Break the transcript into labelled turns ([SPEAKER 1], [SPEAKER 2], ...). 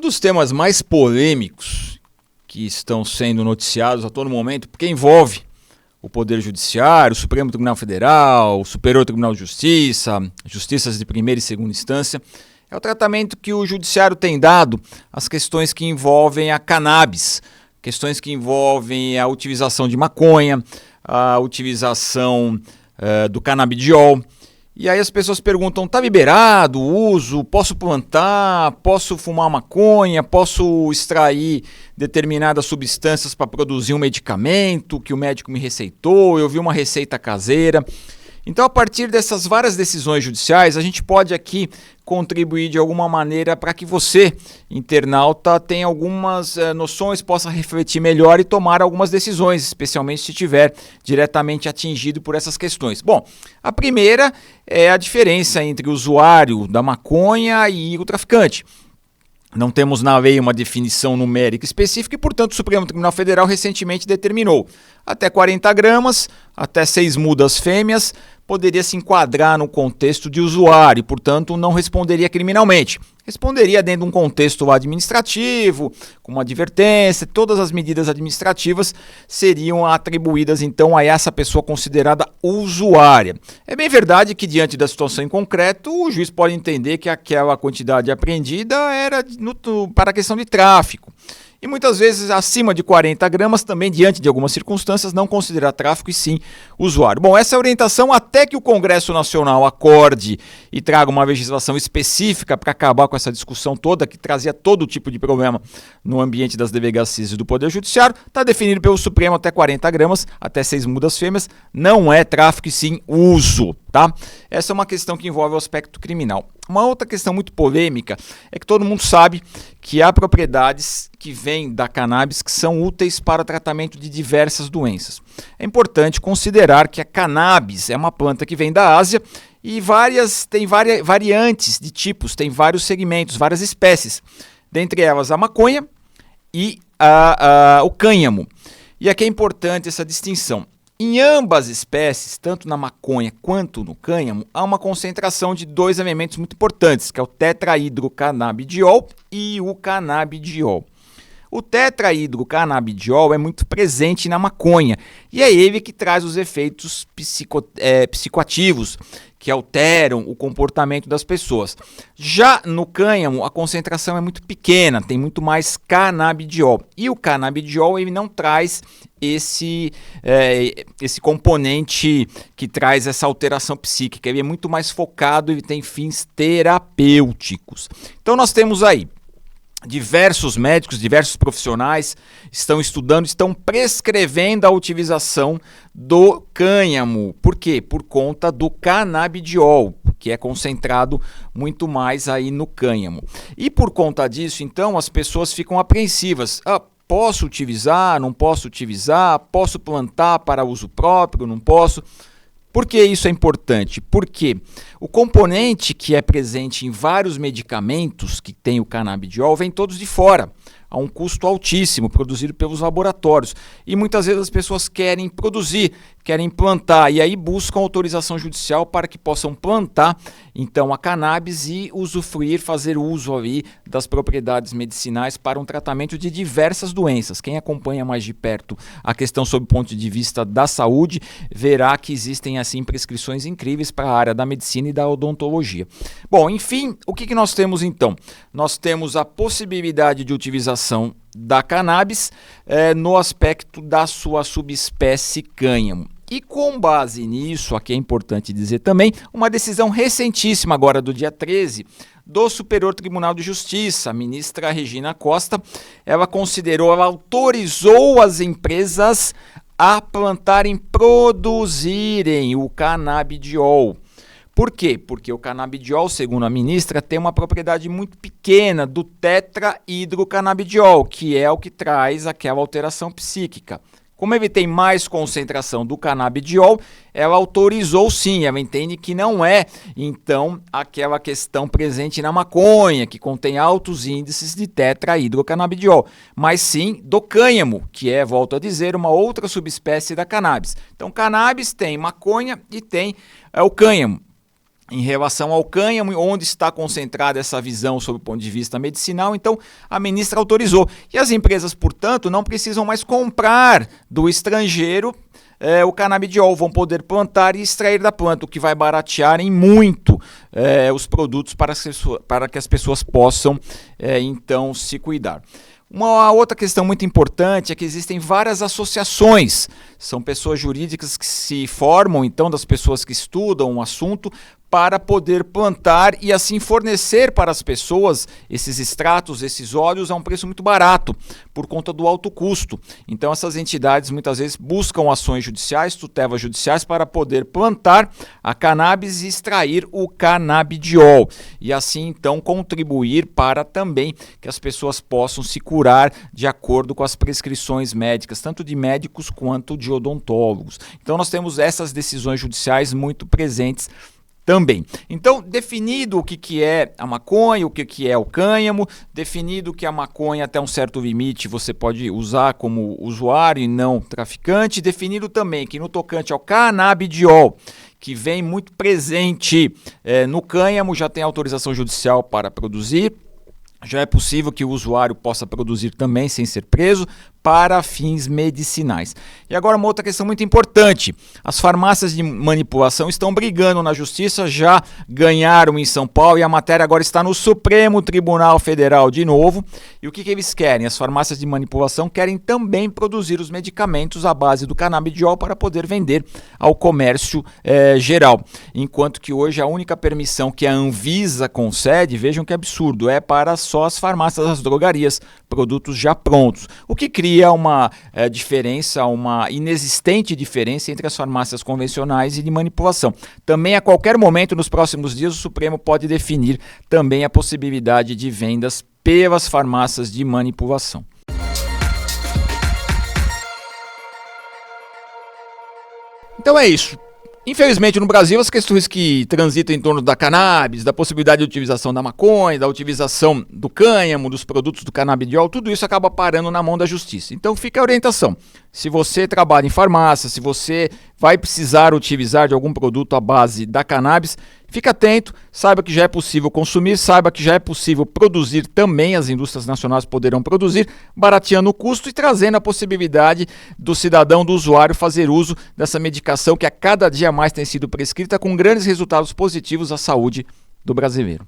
[SPEAKER 1] dos temas mais polêmicos que estão sendo noticiados a todo momento, porque envolve o Poder Judiciário, o Supremo Tribunal Federal, o Superior Tribunal de Justiça, justiças de primeira e segunda instância, é o tratamento que o Judiciário tem dado às questões que envolvem a cannabis, questões que envolvem a utilização de maconha, a utilização do canabidiol. E aí as pessoas perguntam, tá liberado o uso, posso plantar, posso fumar maconha, posso extrair determinadas substâncias para produzir um medicamento que o médico me receitou, eu vi uma receita caseira. Então, a partir dessas várias decisões judiciais, a gente pode aqui contribuir de alguma maneira para que você, internauta, tenha algumas noções, possa refletir melhor e tomar algumas decisões, especialmente se estiver diretamente atingido por essas questões. Bom, a primeira é a diferença entre o usuário da maconha e o traficante. Não temos na lei uma definição numérica específica e, portanto, o Supremo Tribunal Federal recentemente determinou até 40 gramas, até 6 mudas fêmeas, poderia se enquadrar no contexto de usuário e, portanto, não responderia criminalmente. Responderia dentro de um contexto administrativo, com uma advertência, todas as medidas administrativas seriam atribuídas, então, a essa pessoa considerada usuária. É bem verdade que, diante da situação em concreto, o juiz pode entender que aquela quantidade apreendida era para a questão de tráfico. E muitas vezes acima de 40 gramas também, diante de algumas circunstâncias, não considerar tráfico e sim usuário. Bom, essa é a orientação até que o Congresso Nacional acorde e traga uma legislação específica para acabar com essa discussão toda, que trazia todo tipo de problema no ambiente das delegacias e do Poder Judiciário. Está definido pelo Supremo até 40 gramas, até 6 mudas fêmeas, não é tráfico e sim uso, tá? Essa é uma questão que envolve o aspecto criminal. Uma outra questão muito polêmica é que todo mundo sabe que há propriedades que vêm da cannabis que são úteis para o tratamento de diversas doenças. É importante considerar que a cannabis é uma planta que vem da Ásia e tem variantes de tipos, tem vários segmentos, várias espécies. Dentre elas a maconha e o cânhamo. E aqui é importante essa distinção. Em ambas espécies, tanto na maconha quanto no cânhamo, há uma concentração de dois elementos muito importantes, que é o tetrahidrocannabidiol e o canabidiol. O tetrahidrocannabidiol é muito presente na maconha e é ele que traz os efeitos psicoativos que alteram o comportamento das pessoas. Já no cânhamo, a concentração é muito pequena, tem muito mais canabidiol. E o canabidiol ele não traz esse componente que traz essa alteração psíquica. Ele é muito mais focado, ele tem fins terapêuticos. Então nós temos aí diversos médicos, diversos profissionais estão estudando, estão prescrevendo a utilização do cânhamo. Por quê? Por conta do canabidiol, que é concentrado muito mais aí no cânhamo. E por conta disso, então, as pessoas ficam apreensivas. Posso utilizar? Não posso utilizar? Posso plantar para uso próprio? Não posso? Por que isso é importante? Porque o componente que é presente em vários medicamentos que tem o canabidiol vem todos de fora, a um custo altíssimo, produzido pelos laboratórios. E muitas vezes as pessoas querem produzir, querem plantar, e aí buscam autorização judicial para que possam plantar, então, a cannabis e usufruir, fazer uso ali das propriedades medicinais para um tratamento de diversas doenças. Quem acompanha mais de perto a questão sob o ponto de vista da saúde, verá que existem, assim, prescrições incríveis para a área da medicina e da odontologia. Bom, enfim, o que nós temos então? Nós temos a possibilidade de utilização da cannabis no aspecto da sua subespécie cânhamo. E com base nisso, aqui é importante dizer também, uma decisão recentíssima agora do dia 13 do Superior Tribunal de Justiça, a ministra Regina Costa, ela autorizou as empresas a plantarem, produzirem o canabidiol. Por quê? Porque o canabidiol, segundo a ministra, tem uma propriedade muito pequena do tetrahidrocannabidiol, que é o que traz aquela alteração psíquica. Como ele tem mais concentração do canabidiol, ela autorizou sim, ela entende que não é, então, aquela questão presente na maconha, que contém altos índices de tetrahidrocannabidiol, mas sim do cânhamo, que é, volto a dizer, uma outra subespécie da cannabis. Então, cannabis tem maconha e tem o cânhamo. em relação ao cânhamo, onde está concentrada essa visão sob o ponto de vista medicinal. Então, a ministra autorizou. E as empresas, portanto, não precisam mais comprar do estrangeiro o canabidiol, vão poder plantar e extrair da planta, o que vai baratear em muito os produtos para que as pessoas possam, então, se cuidar. Uma outra questão muito importante é que existem várias associações, são pessoas jurídicas que se formam, então, das pessoas que estudam um assunto para poder plantar e assim fornecer para as pessoas esses extratos, esses óleos a um preço muito barato, por conta do alto custo. Então essas entidades muitas vezes buscam ações judiciais, tutelas judiciais para poder plantar a cannabis e extrair o canabidiol e assim então contribuir para também que as pessoas possam se curar de acordo com as prescrições médicas, tanto de médicos quanto de odontólogos. Então nós temos essas decisões judiciais muito presentes também. Então, definido o que é a maconha, o que é o cânhamo, definido que a maconha até um certo limite você pode usar como usuário e não traficante, definido também que no tocante ao canabidiol, que vem muito presente no cânhamo, já tem autorização judicial para produzir, já é possível que o usuário possa produzir também sem ser preso para fins medicinais. E agora uma outra questão muito importante, as farmácias de manipulação estão brigando na justiça, já ganharam em São Paulo e a matéria agora está no Supremo Tribunal Federal de novo. E o que eles querem? As farmácias de manipulação querem também produzir os medicamentos à base do canabidiol para poder vender ao comércio geral. Enquanto que hoje a única permissão que a Anvisa concede, vejam que absurdo, é para só as farmácias, as drogarias, produtos já prontos. O que cria uma diferença, uma inexistente diferença entre as farmácias convencionais e de manipulação. Também a qualquer momento nos próximos dias o Supremo pode definir também a possibilidade de vendas pelas farmácias de manipulação. Então é isso. Infelizmente no Brasil as questões que transitam em torno da cannabis, da possibilidade de utilização da maconha, da utilização do cânhamo, dos produtos do canabidiol, tudo isso acaba parando na mão da justiça. Então fica a orientação, se você trabalha em farmácia, se você vai precisar utilizar de algum produto à base da cannabis, fique atento, saiba que já é possível consumir, saiba que já é possível produzir também, as indústrias nacionais poderão produzir, barateando o custo e trazendo a possibilidade do cidadão, do usuário, fazer uso dessa medicação que a cada dia mais tem sido prescrita com grandes resultados positivos à saúde do brasileiro.